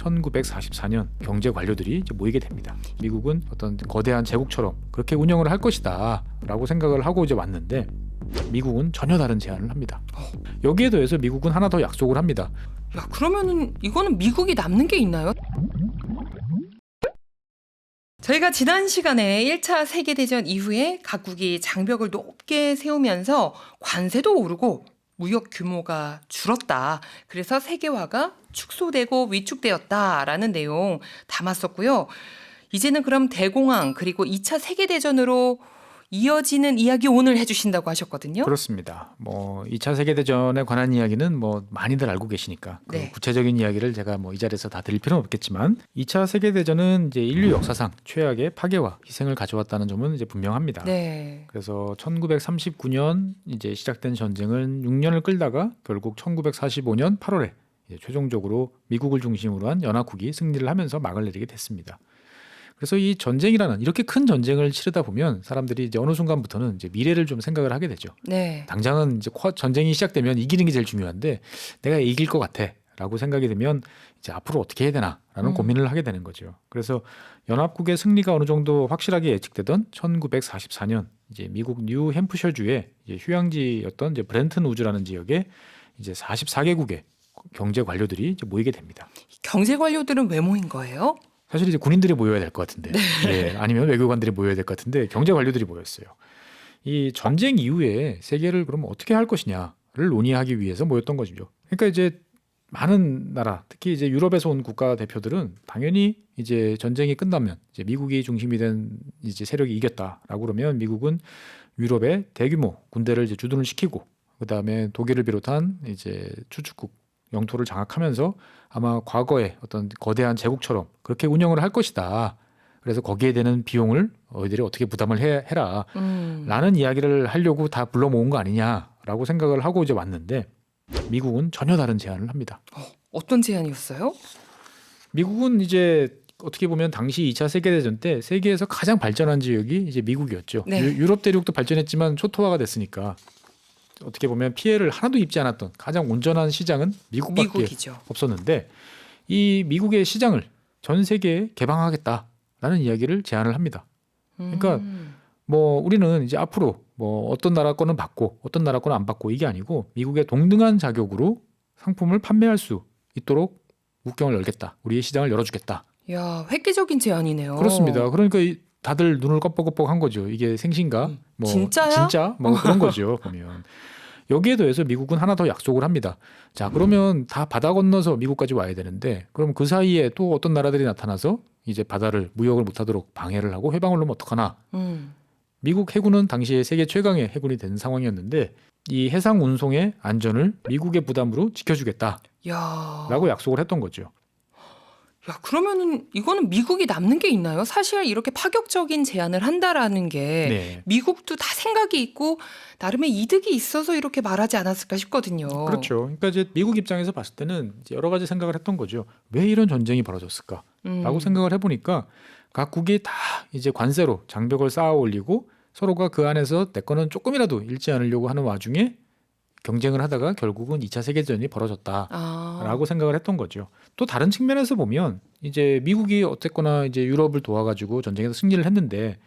1944년 경제 관료들이 이제 모이게 됩니다. 미국은 어떤 거대한 제국처럼 그렇게 운영을 할 것이다 라고 생각을 하고 이제 왔는데, 미국은 전혀 다른 제안을 합니다. 여기에 더해서 미국은 하나 더 약속을 합니다. 야, 그러면은 이거는 미국이 남는 게 있나요? 저희가 지난 시간에 1차 세계대전 이후에 각국이 장벽을 높게 세우면서 관세도 오르고 무역 규모가 줄었다. 그래서 세계화가 축소되고 위축되었다라는 내용 담았었고요. 이제는 그럼 대공황 그리고 2차 세계대전으로 이어지는 이야기 오늘 해주신다고 하셨거든요. 그렇습니다. 2차 세계대전에 관한 이야기는 많이들 알고 계시니까 네. 구체적인 이야기를 제가 이 자리에서 다 드릴 필요는 없겠지만, 2차 세계대전은 이제 인류 역사상 최악의 파괴와 희생을 가져왔다는 점은 이제 분명합니다. 네. 그래서 1939년 이제 시작된 전쟁은 6년을 끌다가 결국 1945년 8월에 이제 최종적으로 미국을 중심으로 한 연합국이 승리를 하면서 막을 내리게 됐습니다. 그래서 이 전쟁이라는 이렇게 큰 전쟁을 치르다 보면 사람들이 이제 어느 순간부터는 이제 미래를 좀 생각을 하게 되죠. 네. 당장은 이제 전쟁이 시작되면 이기는 게 제일 중요한데, 내가 이길 것 같아라고 생각이 되면 이제 앞으로 어떻게 해야 되나라는 고민을 하게 되는 거죠. 그래서 연합국의 승리가 어느 정도 확실하게 예측되던 1944년 이제 미국 뉴햄프셔주의 이제 휴양지였던 이제 브렌튼 우즈라는 지역에 이제 44개국의 경제 관료들이 이제 모이게 됩니다. 경제 관료들은 왜 모인 거예요? 사실 이제 군인들이 모여야 될 것 같은데, 예, 아니면 외교관들이 모여야 될 것 같은데 경제 관료들이 모였어요. 이 전쟁 이후에 세계를 그럼 어떻게 할 것이냐를 논의하기 위해서 모였던 거죠. 그러니까 이제 많은 나라, 특히 이제 유럽에서 온 국가 대표들은 당연히 이제 전쟁이 끝나면 이제 미국이 중심이 된 이제 세력이 이겼다라고 그러면 미국은 유럽에 대규모 군대를 이제 주둔을 시키고, 그 다음에 독일을 비롯한 이제 추축국 영토를 장악하면서 아마 과거의 어떤 거대한 제국처럼 그렇게 운영을 할 것이다. 그래서 거기에 되는 비용을 너희들이 어떻게 부담을 해라 라는 이야기를 하려고 다 불러 모은 거 아니냐라고 생각을 하고 이제 왔는데, 미국은 전혀 다른 제안을 합니다. 어떤 제안이었어요? 미국은 이제 어떻게 보면 당시 2차 세계대전 때 세계에서 가장 발전한 지역이 이제 미국이었죠. 네. 유럽 대륙도 발전했지만 초토화가 됐으니까 어떻게 보면 피해를 하나도 입지 않았던 가장 온전한 시장은 미국밖에 미국이죠. 없었는데, 이 미국의 시장을 전 세계에 개방하겠다라는 이야기를 제안을 합니다. 그러니까 우리는 이제 앞으로 어떤 나라 거는 받고 어떤 나라 거는 안 받고 이게 아니고, 미국의 동등한 자격으로 상품을 판매할 수 있도록 국경을 열겠다. 우리의 시장을 열어주겠다. 야, 획기적인 제안이네요. 그렇습니다. 그러니까 다들 눈을 껌뻑껌뻑 한 거죠. 이게 생신가? 진짜야? 진짜? 그런 거죠. 보면. 여기에 더해서 미국은 하나 더 약속을 합니다. 자, 그러면 다 바다 건너서 미국까지 와야 되는데, 그럼 그 사이에 또 어떤 나라들이 나타나서 이제 바다를 무역을 못하도록 방해를 하고 해방을 놓으면 어떡하나. 미국 해군은 당시에 세계 최강의 해군이 된 상황이었는데, 이 해상 운송의 안전을 미국의 부담으로 지켜주겠다라고 약속을 했던 거죠. 야, 그러면은 이거는 미국이 남는 게 있나요? 사실 이렇게 파격적인 제안을 한다라는 게 네. 미국도 다 생각이 있고 나름의 이득이 있어서 이렇게 말하지 않았을까 싶거든요. 그렇죠. 그러니까 이제 미국 입장에서 봤을 때는 이제 여러 가지 생각을 했던 거죠. 왜 이런 전쟁이 벌어졌을까라고 생각을 해보니까 각국이 다 이제 관세로 장벽을 쌓아 올리고 서로가 그 안에서 내 거는 조금이라도 잃지 않으려고 하는 와중에 경쟁을 하다가 결국은 2차 세계대전이 벌어졌다라고 생각을 했던 거죠. 또 다른 측면에서 보면 이제 미국이 어쨌거나 이제 유럽을 도와가지고 전쟁에서 승리를 했는데,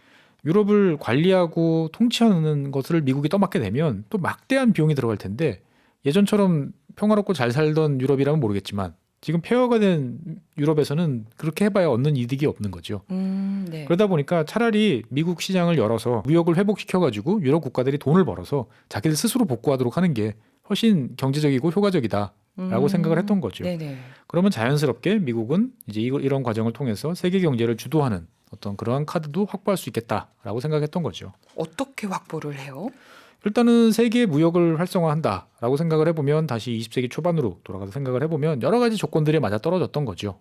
유럽을 관리하고 통치하는 것을 미국이 떠맡게 되면 또 막대한 비용이 들어갈 텐데, 예전처럼 평화롭고 잘 살던 유럽이라면 모르겠지만 지금 폐허가 된 유럽에서는 그렇게 해봐야 얻는 이득이 없는 거죠. 네. 그러다 보니까 차라리 미국 시장을 열어서 무역을 회복시켜가지고 유럽 국가들이 돈을 벌어서 자기들 스스로 복구하도록 하는 게 훨씬 경제적이고 효과적이다라고 생각을 했던 거죠. 네네. 그러면 자연스럽게 미국은 이제 이런 과정을 통해서 세계 경제를 주도하는 어떤 그러한 카드도 확보할 수 있겠다라고 생각했던 거죠. 어떻게 확보를 해요? 일단은 세계 무역을 활성화한다라고 생각을 해보면, 다시 20세기 초반으로 돌아가서 생각을 해보면 여러 가지 조건들이 맞아 떨어졌던 거죠.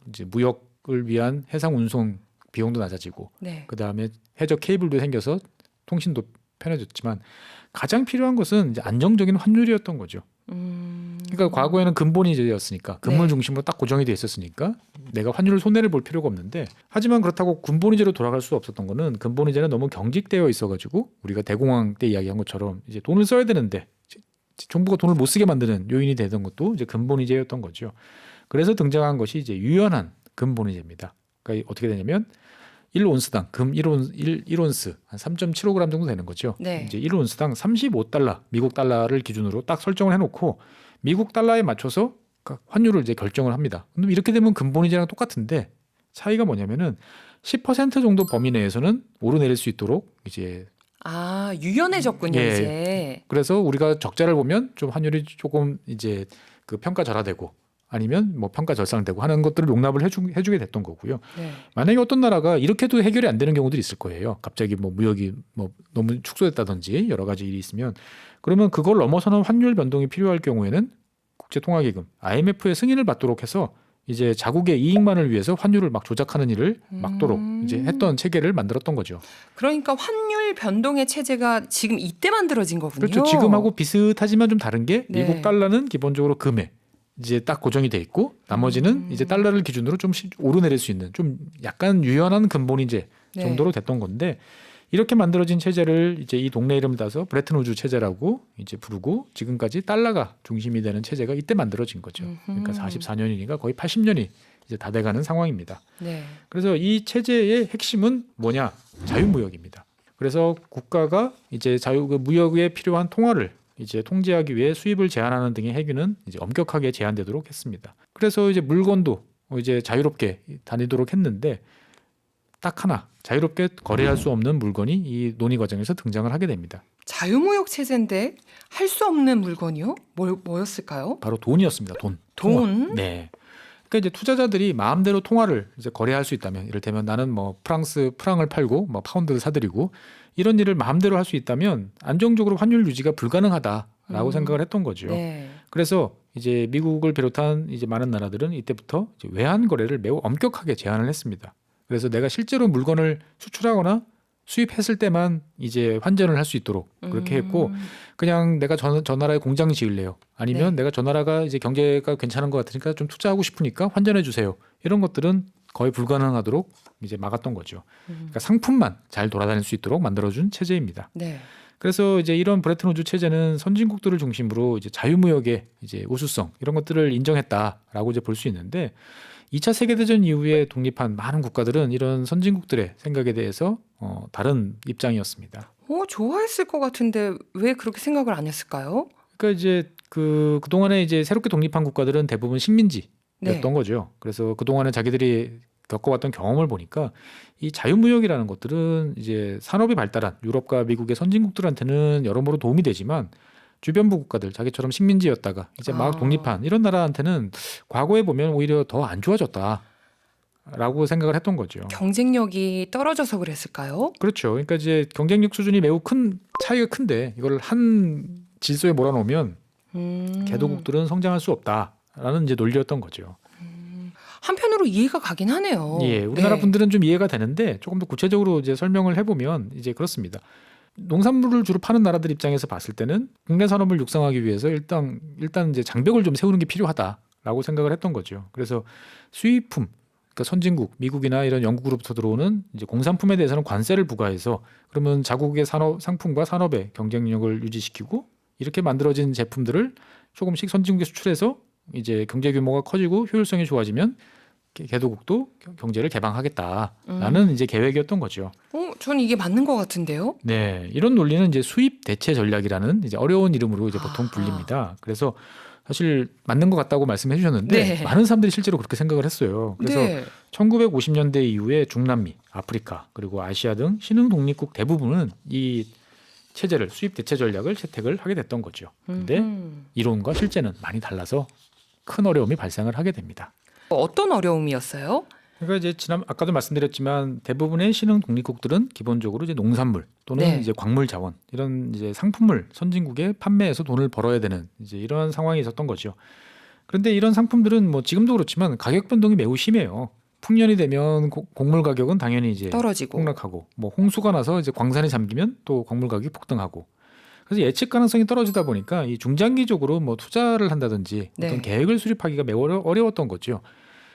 이제 무역을 위한 해상 운송 비용도 낮아지고, 네. 그 다음에 해적 케이블도 생겨서 통신도 편해졌지만, 가장 필요한 것은 이제 안정적인 환율이었던 거죠. 그러니까 과거에는 근본이제였으니까 근물 네. 중심으로 딱 고정이 돼 있었으니까 내가 환율을 손해를 볼 필요가 없는데, 하지만 그렇다고 근본이제로 돌아갈 수 없었던 거는 근본이제는 너무 경직되어 있어가지고 우리가 대공황 때 이야기한 것처럼 이제 돈을 써야 되는데 정부가 돈을 못 쓰게 만드는 요인이 되던 것도 이제 근본이제였던 거죠. 그래서 등장한 것이 이제 유연한 금본위제입니다. 그러니까 어떻게 되냐면 1온스당 금 1온스 한 3.75g 정도 되는 거죠. 네. 이제 1온스당 35달러 미국 달러를 기준으로 딱 설정을 해놓고 미국 달러에 맞춰서 환율을 이제 결정을 합니다. 그럼 이렇게 되면 금본위제랑 똑같은데 차이가 뭐냐면은 10% 정도 범위 내에서는 오르내릴 수 있도록 이제 유연해졌군요, 예. 이제. 그래서 우리가 적자를 보면 좀 환율이 조금 이제 그 평가절하되고 아니면 뭐 평가절상되고 하는 것들을 용납을 해주게 됐던 거고요. 네. 만약에 어떤 나라가 이렇게도 해결이 안 되는 경우들이 있을 거예요. 갑자기 뭐 무역이 뭐 너무 축소됐다든지 여러 가지 일이 있으면 그러면 그걸 넘어서는 환율 변동이 필요할 경우에는 국제통화기금 IMF의 승인을 받도록 해서 이제 자국의 이익만을 위해서 환율을 막 조작하는 일을 막도록 이제 했던 체계를 만들었던 거죠. 그러니까 환율 변동의 체제가 지금 이때 만들어진 거군요. 그렇죠. 지금하고 비슷하지만 좀 다른 게 네. 미국 달러는 기본적으로 금에 이제 딱 고정이 돼 있고 나머지는 이제 달러를 기준으로 좀 오르내릴 수 있는 좀 약간 유연한 근본이제 네. 정도로 됐던 건데 이렇게 만들어진 체제를 이제 이 동네 이름을 따서 브레튼 우즈 체제라고 이제 부르고 지금까지 달러가 중심이 되는 체제가 이때 만들어진 거죠. 그러니까 44년이니까 거의 80년이 이제 다 돼가는 상황입니다. 네. 그래서 이 체제의 핵심은 뭐냐? 자유무역입니다. 그래서 국가가 이제 무역에 필요한 통화를 이제 통제하기 위해 수입을 제한하는 등의 해규는 이제 엄격하게 제한되도록 했습니다. 그래서 이제 물건도 이제 자유롭게 다니도록 했는데 딱 하나 자유롭게 거래할 수 없는 물건이 이 논의 과정에서 등장을 하게 됩니다. 자유무역 체제인데 할 수 없는 물건이요? 뭐였을까요? 바로 돈이었습니다. 돈. 돈? 네. 그러니까 이제 투자자들이 마음대로 통화를 이제 거래할 수 있다면, 이를테면 나는 뭐 프랑을 팔고 뭐 파운드를 사들이고 이런 일을 마음대로 할 수 있다면 안정적으로 환율 유지가 불가능하다라고 생각을 했던 거죠. 네. 그래서 이제 미국을 비롯한 이제 많은 나라들은 이때부터 이제 외환 거래를 매우 엄격하게 제한을 했습니다. 그래서 내가 실제로 물건을 수출하거나 수입했을 때만 이제 환전을 할 수 있도록 그렇게 했고, 그냥 내가 저 나라에 공장 지을래요. 아니면 네. 내가 저 나라가 이제 경제가 괜찮은 것 같으니까 좀 투자하고 싶으니까 환전해 주세요. 이런 것들은 거의 불가능하도록 이제 막았던 거죠. 그러니까 상품만 잘 돌아다닐 수 있도록 만들어준 체제입니다. 네. 그래서 이제 이런 브레튼 우즈 체제는 선진국들을 중심으로 이제 자유무역의 이제 우수성 이런 것들을 인정했다라고 이제 볼 수 있는데, 2차 세계대전 이후에 독립한 많은 국가들은 이런 선진국들의 생각에 대해서 다른 입장이었습니다. 좋아했을 것 같은데 왜 그렇게 생각을 안 했을까요? 그러니까 이제 그동안에 이제 새롭게 독립한 국가들은 대부분 식민지였던 네. 거죠. 그래서 그동안에 자기들이 겪어왔던 경험을 보니까 이 자유무역이라는 것들은 이제 산업이 발달한 유럽과 미국의 선진국들한테는 여러모로 도움이 되지만 주변부 국가들, 자기처럼 식민지였다가 이제 막 독립한 이런 나라한테는 과거에 보면 오히려 더 안 좋아졌다라고 생각을 했던 거죠. 경쟁력이 떨어져서 그랬을까요? 그렇죠. 그러니까 이제 경쟁력 수준이 매우 큰 차이가 큰데 이걸 한 질서에 몰아놓으면 개도국들은 성장할 수 없다라는 이제 논리였던 거죠. 한편으로 이해가 가긴 하네요. 예, 우리나라 네. 분들은 좀 이해가 되는데 조금 더 구체적으로 이제 설명을 해보면 이제 그렇습니다. 농산물을 주로 파는 나라들 입장에서 봤을 때는 국내 산업을 육성하기 위해서 일단 이제 장벽을 좀 세우는 게 필요하다라고 생각을 했던 거죠. 그래서 수입품, 그러니까 선진국, 미국이나 이런 영국으로부터 들어오는 이제 공산품에 대해서는 관세를 부과해서 그러면 자국의 상품과 산업의 경쟁력을 유지시키고 이렇게 만들어진 제품들을 조금씩 선진국에 수출해서 이제 경제 규모가 커지고 효율성이 좋아지면 개도국도 경제를 개방하겠다라는 이제 계획이었던 거죠. 전 이게 맞는 것 같은데요. 네, 이런 논리는 이제 수입 대체 전략이라는 이제 어려운 이름으로 이제 보통 불립니다. 그래서 사실 맞는 것 같다고 말씀해 주셨는데 네. 많은 사람들이 실제로 그렇게 생각을 했어요. 그래서 네. 1950년대 이후에 중남미, 아프리카 그리고 아시아 등 신흥 독립국 대부분은 이 체제를 수입 대체 전략을 채택을 하게 됐던 거죠. 근데 이론과 실제는 많이 달라서 큰 어려움이 발생을 하게 됩니다. 어떤 어려움이었어요? 그러니까 이제 아까도 말씀드렸지만 대부분의 신흥 독립국들은 기본적으로 이제 농산물 또는 네. 이제 광물 자원 이런 이제 상품을 선진국에 판매해서 돈을 벌어야 되는 이제 이런 상황이 있었던 거죠. 그런데 이런 상품들은 뭐 지금도 그렇지만 가격 변동이 매우 심해요. 풍년이 되면 곡물 가격은 당연히 이제 떨어지고. 폭락하고, 뭐 홍수가 나서 이제 광산이 잠기면 또 곡물 가격이 폭등하고. 그래서 예측 가능성이 떨어지다 보니까 이 중장기적으로 뭐 투자를 한다든지 네. 어떤 계획을 수립하기가 매우 어려웠던 거죠.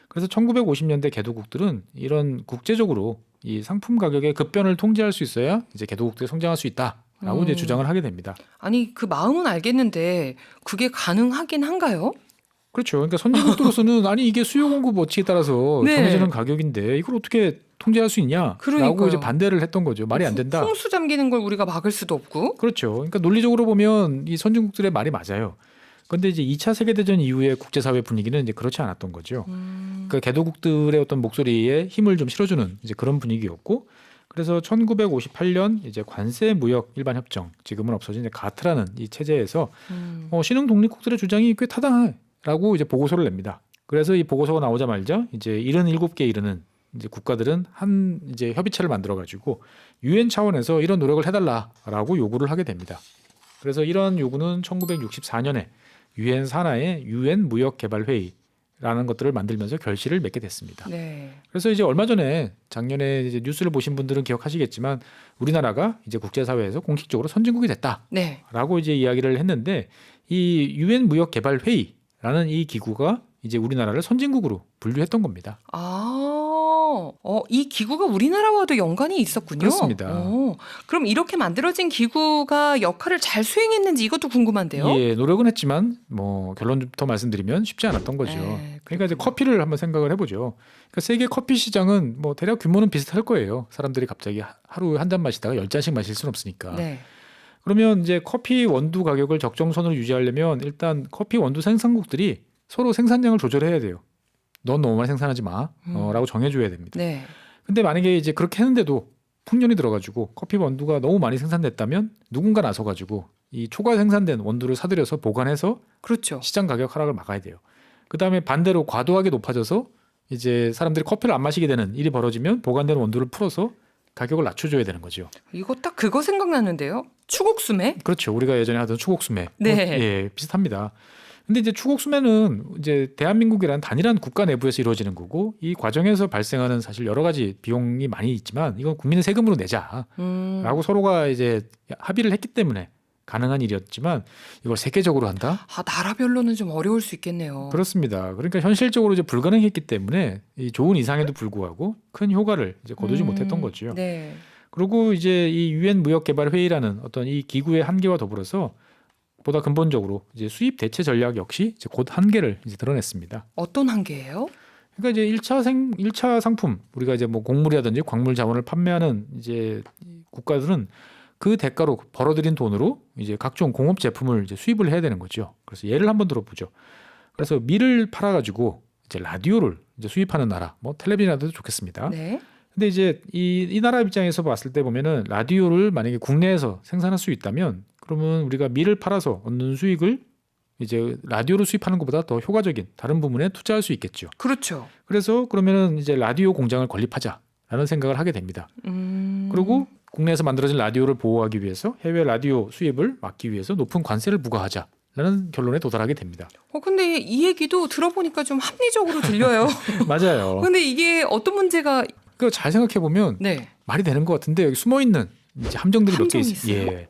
그래서 1950년대 개도국들은 이런 국제적으로 이 상품 가격의 급변을 통제할 수 있어야 이제 개도국들이 성장할 수 있다라고 이제 주장을 하게 됩니다. 아니 그 마음은 알겠는데 그게 가능하긴 한가요? 그렇죠. 그러니까 선진국으로서는 아니 이게 수요 공급 원칙에 따라서 네. 정해지는 가격인데 이걸 어떻게 통제할 수 있냐라고 그러니까요. 이제 반대를 했던 거죠. 말이 안 된다. 홍수 잠기는 걸 우리가 막을 수도 없고. 그렇죠. 그러니까 논리적으로 보면 이 선진국들의 말이 맞아요. 그런데 이제 2차 세계대전 이후의 국제사회 분위기는 이제 그렇지 않았던 거죠. 그러니까 개도국들의 어떤 목소리에 힘을 좀 실어주는 이제 그런 분위기였고, 그래서 1958년 이제 관세 무역 일반 협정, 지금은 없어진 이제 가트라는 이 체제에서 신흥 독립국들의 주장이 꽤 타당하라고 이제 보고서를 냅니다. 그래서 이 보고서가 나오자마자 이제 77개 이르는 이제 국가들은 한 이제 협의체를 만들어 가지고 유엔 차원에서 이런 노력을 해달라라고 요구를 하게 됩니다. 그래서 이런 요구는 1964년에 유엔 산하의 유엔 무역 개발 회의라는 것들을 만들면서 결실을 맺게 됐습니다. 네. 그래서 이제 얼마 전에 작년에 이제 뉴스를 보신 분들은 기억하시겠지만 우리나라가 이제 국제사회에서 공식적으로 선진국이 됐다라고 네. 이제 이야기를 했는데, 이 유엔 무역 개발 회의라는 이 기구가 이제 우리나라를 선진국으로 분류했던 겁니다. 이 기구가 우리나라와도 연관이 있었군요. 그렇습니다. 그럼 이렇게 만들어진 기구가 역할을 잘 수행했는지 이것도 궁금한데요. 예, 노력은 했지만 뭐 결론부터 말씀드리면 쉽지 않았던 거죠. 네, 그러니까 이제 커피를 한번 생각을 해보죠. 그러니까 세계 커피 시장은 뭐 대략 규모는 비슷할 거예요. 사람들이 갑자기 하루에 한 잔 마시다가 10잔씩 마실 수는 없으니까. 네. 그러면 이제 커피 원두 가격을 적정선으로 유지하려면 일단 커피 원두 생산국들이 서로 생산량을 조절해야 돼요. 넌 너무 많이 생산하지 마, 라고 정해줘야 됩니다. 네. 근데 만약에 이제 그렇게 했는데도 풍년이 들어가지고 커피 원두가 너무 많이 생산됐다면 누군가 나서가지고 이 초과 생산된 원두를 사들여서 보관해서 그렇죠. 시장 가격 하락을 막아야 돼요. 그 다음에 반대로 과도하게 높아져서 이제 사람들이 커피를 안 마시게 되는 일이 벌어지면 보관된 원두를 풀어서 가격을 낮춰줘야 되는 거죠. 이거 딱 그거 생각나는데요. 추곡수매? 그렇죠. 우리가 예전에 하던 추곡수매. 네. 예, 비슷합니다. 근데 이제 추곡수매는 이제 대한민국이라는 단일한 국가 내부에서 이루어지는 거고, 이 과정에서 발생하는 사실 여러 가지 비용이 많이 있지만 이건 국민의 세금으로 내자라고 서로가 이제 합의를 했기 때문에 가능한 일이었지만, 이걸 세계적으로 한다? 나라별로는 좀 어려울 수 있겠네요. 그렇습니다. 그러니까 현실적으로 이제 불가능했기 때문에 이 좋은 이상에도 불구하고 큰 효과를 이제 거두지 못했던 거죠. 네. 그리고 이제 이 유엔 무역 개발 회의라는 어떤 이 기구의 한계와 더불어서 보다 근본적으로 이제 수입 대체 전략 역시 이제 곧 한계를 이제 드러냈습니다. 어떤 한계예요? 그러니까 이제 1차 상품, 우리가 이제 뭐 곡물이라든지 광물 자원을 판매하는 이제 국가들은 그 대가로 벌어들인 돈으로 이제 각종 공업 제품을 이제 수입을 해야 되는 거죠. 그래서 예를 한번 들어보죠. 그래서 밀을 팔아가지고 이제 라디오를 이제 수입하는 나라, 뭐 텔레비전이라도 좋겠습니다. 네. 근데 이제 이 나라 입장에서 봤을 때 보면은 라디오를 만약에 국내에서 생산할 수 있다면, 그러면 우리가 밀을 팔아서 얻는 수익을 이제 라디오를 수입하는 것보다 더 효과적인 다른 부분에 투자할 수 있겠죠. 그렇죠. 그래서 그러면은 이제 라디오 공장을 건립하자라는 생각을 하게 됩니다. 그리고 국내에서 만들어진 라디오를 보호하기 위해서 해외 라디오 수입을 막기 위해서 높은 관세를 부과하자라는 결론에 도달하게 됩니다. 근데 이 얘기도 들어보니까 좀 합리적으로 들려요. 맞아요. 근데 이게 어떤 문제가 그 잘 생각해 보면 네. 말이 되는 것 같은데 여기 숨어 있는 이제 함정들이 몇 개 함정이 있어요. 있어요? 예.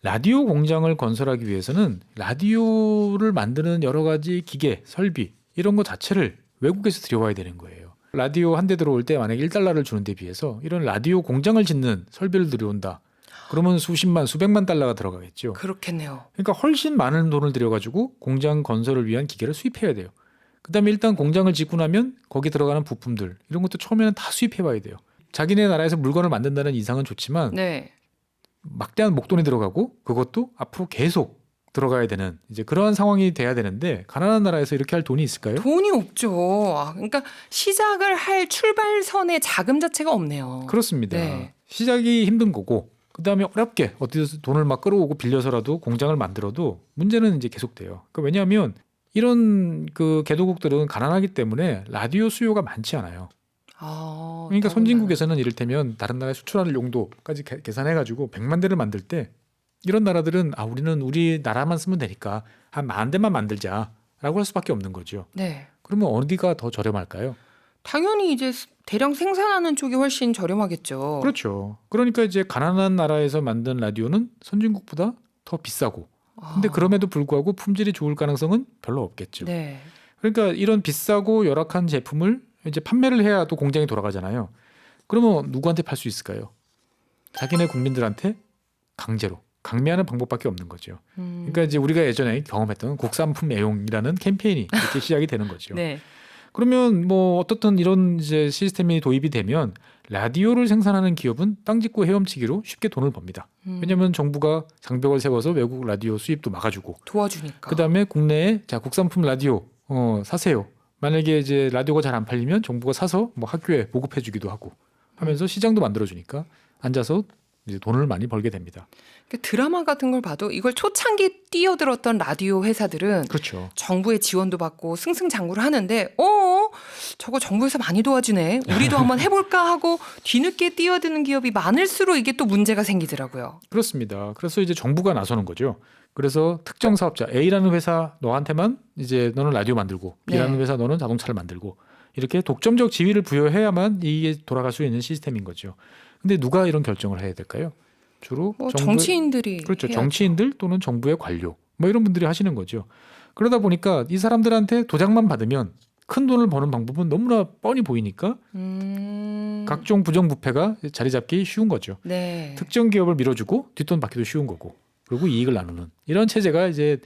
라디오 공장을 건설하기 위해서는 라디오를 만드는 여러 가지 기계, 설비 이런 것 자체를 외국에서 들여와야 되는 거예요. 라디오 한 대 들어올 때 만약에 1달러를 주는 데 비해서 이런 라디오 공장을 짓는 설비를 들여온다. 그러면 수십만, 수백만 달러가 들어가겠죠. 그렇겠네요. 그러니까 훨씬 많은 돈을 들여가지고 공장 건설을 위한 기계를 수입해야 돼요. 그다음에 일단 공장을 짓고 나면 거기 들어가는 부품들 이런 것도 처음에는 다 수입해봐야 돼요. 자기네 나라에서 물건을 만든다는 이상은 좋지만 네. 막대한 목돈이 들어가고 그것도 앞으로 계속 들어가야 되는 이제 그러한 상황이 돼야 되는데, 가난한 나라에서 이렇게 할 돈이 있을까요? 돈이 없죠. 그러니까 시작을 할 출발선의 자금 자체가 없네요. 그렇습니다. 네. 시작이 힘든 거고 그다음에 어렵게 어디서 돈을 막 끌어오고 빌려서라도 공장을 만들어도 문제는 이제 계속돼요. 그러니까 왜냐하면 이런 그 개도국들은 가난하기 때문에 라디오 수요가 많지 않아요. 그러니까 선진국에서는 이를테면 다른 나라에 수출할 용도까지 계산해가지고 100만 대를 만들 때 이런 나라들은 우리는 우리 나라만 쓰면 되니까 한 10,000대만 만들자라고 할 수밖에 없는 거죠. 네. 그러면 어디가 더 저렴할까요? 당연히 이제 대량 생산하는 쪽이 훨씬 저렴하겠죠. 그렇죠. 그러니까 이제 가난한 나라에서 만든 라디오는 선진국보다 더 비싸고, 근데 그럼에도 불구하고 품질이 좋을 가능성은 별로 없겠죠. 네. 그러니까 이런 비싸고 열악한 제품을 이제 판매를 해야 또 공장이 돌아가잖아요. 그러면 누구한테 팔 수 있을까요? 자기네 국민들한테 강제로 강매하는 방법밖에 없는 거죠. 그러니까 이제 우리가 예전에 경험했던 국산품 애용이라는 캠페인이 이렇게 시작이 되는 거죠. 네. 그러면 뭐 어떻든 이런 이제 시스템이 도입이 되면 라디오를 생산하는 기업은 땅 짚고 헤엄치기로 쉽게 돈을 법니다. 왜냐하면 정부가 장벽을 세워서 외국 라디오 수입도 막아주고, 도와주니까. 그다음에 국내에 자 국산품 라디오 사세요. 만약에 이제 라디오가 잘 안 팔리면 정부가 사서 뭐 학교에 보급해주기도 하고 하면서 시장도 만들어주니까 앉아서 이제 돈을 많이 벌게 됩니다. 그러니까 드라마 같은 걸 봐도 이걸 초창기 뛰어들었던 라디오 회사들은 그렇죠. 정부의 지원도 받고 승승장구를 하는데 저거 정부에서 많이 도와주네. 우리도 한번 해볼까 하고 뒤늦게 뛰어드는 기업이 많을수록 이게 또 문제가 생기더라고요. 그렇습니다. 그래서 이제 정부가 나서는 거죠. 그래서 특정 사업자 A라는 회사 너한테만 이제 너는 라디오 만들고 B라는 네. 회사 너는 자동차를 만들고 이렇게 독점적 지위를 부여해야만 이게 돌아갈 수 있는 시스템인 거죠. 근데 누가 이런 결정을 해야 될까요? 주로 뭐 정치인들이 그렇죠. 해야죠. 정치인들 또는 정부의 관료 뭐 이런 분들이 하시는 거죠. 그러다 보니까 이 사람들한테 도장만 받으면 큰 돈을 버는 방법은 너무나 뻔히 보이니까 각종 부정부패가 자리 잡기 쉬운 거죠. 네. 특정 기업을 밀어주고 뒷돈 받기도 쉬운 거고 그리고 이익을 나누는 이런 체제가 이제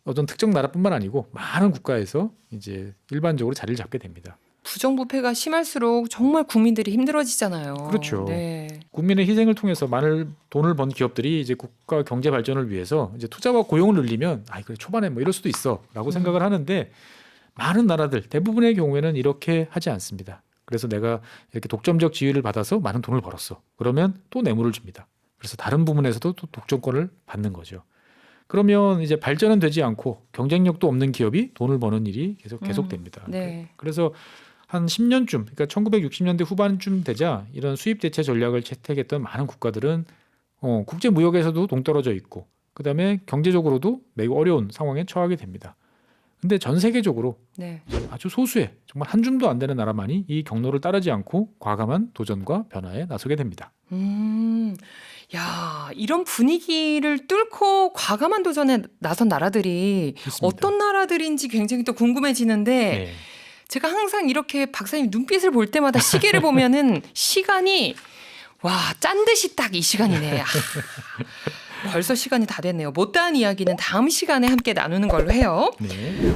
어떤 특정 나라뿐만 아니고 많은 국가에서 이제 일반적으로 자리를 잡게 됩니다. 부정부패가 심할수록 정말 국민들이 힘들어지잖아요. 그렇죠. 네. 국민의 희생을 통해서 많은 돈을 번 기업들이 이제 국가 경제 발전을 위해서 이제 투자와 고용을 늘리면 그래 초반에 뭐 이럴 수도 있어라고 생각을 하는데 많은 나라들 대부분의 경우에는 이렇게 하지 않습니다. 그래서 내가 이렇게 독점적 지위를 받아서 많은 돈을 벌었어. 그러면 또 뇌물을 줍니다. 그래서 다른 부분에서도 또 독점권을 받는 거죠. 그러면 이제 발전은 되지 않고 경쟁력도 없는 기업이 돈을 버는 일이 계속됩니다. 네. 그래서 한 10년쯤, 그러니까 1960년대 후반쯤 되자 이런 수입 대체 전략을 채택했던 많은 국가들은 국제 무역에서도 동떨어져 있고, 그다음에 경제적으로도 매우 어려운 상황에 처하게 됩니다. 근데 전 세계적으로 네. 아주 소수의 정말 한 줌도 안 되는 나라만이 이 경로를 따르지 않고 과감한 도전과 변화에 나서게 됩니다. 야, 이런 분위기를 뚫고 과감한 도전에 나선 나라들이 그렇습니다. 어떤 나라들인지 굉장히 또 궁금해지는데 네. 제가 항상 이렇게 박사님 눈빛을 볼 때마다 시계를 보면은 시간이 짠 듯이 딱 이 시간이네. 벌써 시간이 다 됐네요. 못다한 이야기는 다음 시간에 함께 나누는 걸로 해요. 네.